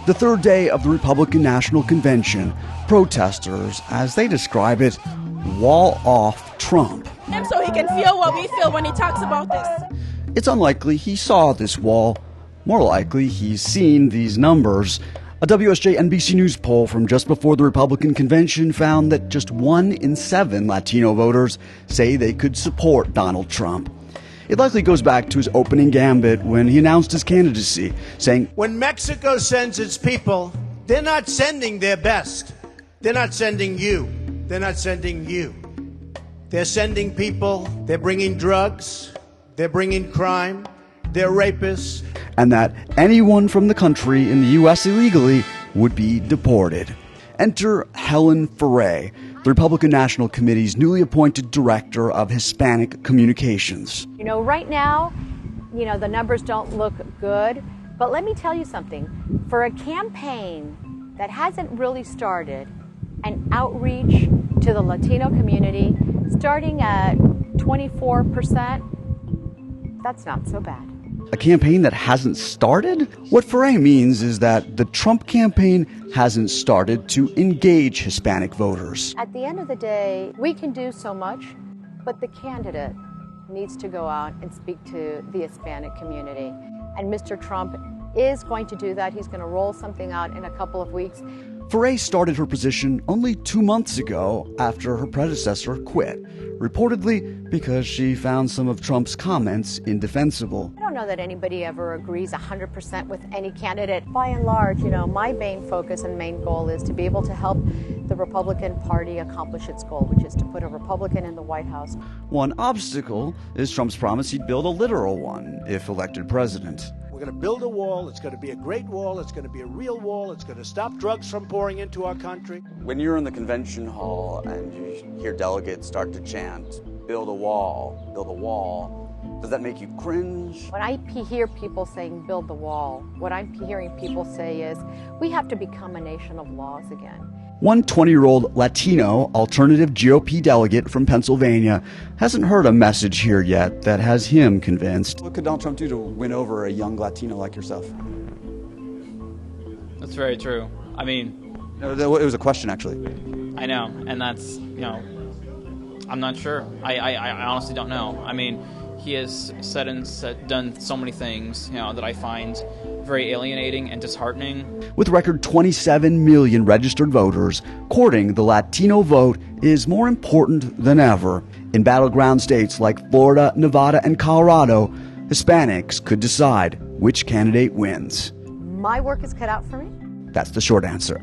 The third day of the Republican National Convention, protesters, as they describe it, wall off Trump. So he can feel what we feel when he talks about this. It's unlikely he saw this wall. More likely he's seen these numbers. A WSJ NBC News poll from just before the Republican convention found that just 1 in 7 Latino voters say they could support Donald Trump. It likely goes back to his opening gambit when he announced his candidacy, saying, "When Mexico sends its people, they're not sending their best. They're not sending you. They're not sending you. They're sending people, they're bringing drugs, they're bringing crime, they're rapists." And that anyone from the country in the U.S. illegally would be deported. Enter Helen Ferre, the Republican National Committee's newly appointed Director of Hispanic Communications. Right now, the numbers don't look good, but let me tell you something. For a campaign that hasn't really started, an outreach to the Latino community, starting at 24%, that's not so bad. A campaign that hasn't started? What Ferre means is that the Trump campaign hasn't started to engage Hispanic voters. At the end of the day, we can do so much, but the candidate needs to go out and speak to the Hispanic community. And Mr. Trump is going to do that. He's going to roll something out in a couple of weeks. Ferre started her position only 2 months ago after her predecessor quit, reportedly because she found some of Trump's comments indefensible. I don't know that anybody ever agrees 100% with any candidate. By and large, my main focus and main goal is to be able to help the Republican Party accomplish its goal, which is to put a Republican in the White House. One obstacle is Trump's promise he'd build a literal one if elected president. We're going to build a wall. It's going to be a great wall. It's going to be a real wall. It's going to stop drugs from pouring into our country. When you're in the convention hall and you hear delegates start to chant, build a wall, does that make you cringe? When I hear people saying build the wall, what I'm hearing people say is we have to become a nation of laws again. One 20-year-old Latino alternative GOP delegate from Pennsylvania hasn't heard a message here yet that has him convinced. What could Donald Trump do to win over a young Latino like yourself? That's very true. I mean... It was a question, actually. I know, and that's, I'm not sure. I honestly don't know. I mean, he has done so many things, that I find very alienating and disheartening. With a record 27 million registered voters, courting the Latino vote is more important than ever. In battleground states like Florida, Nevada, and Colorado, Hispanics could decide which candidate wins. My work is cut out for me. That's the short answer.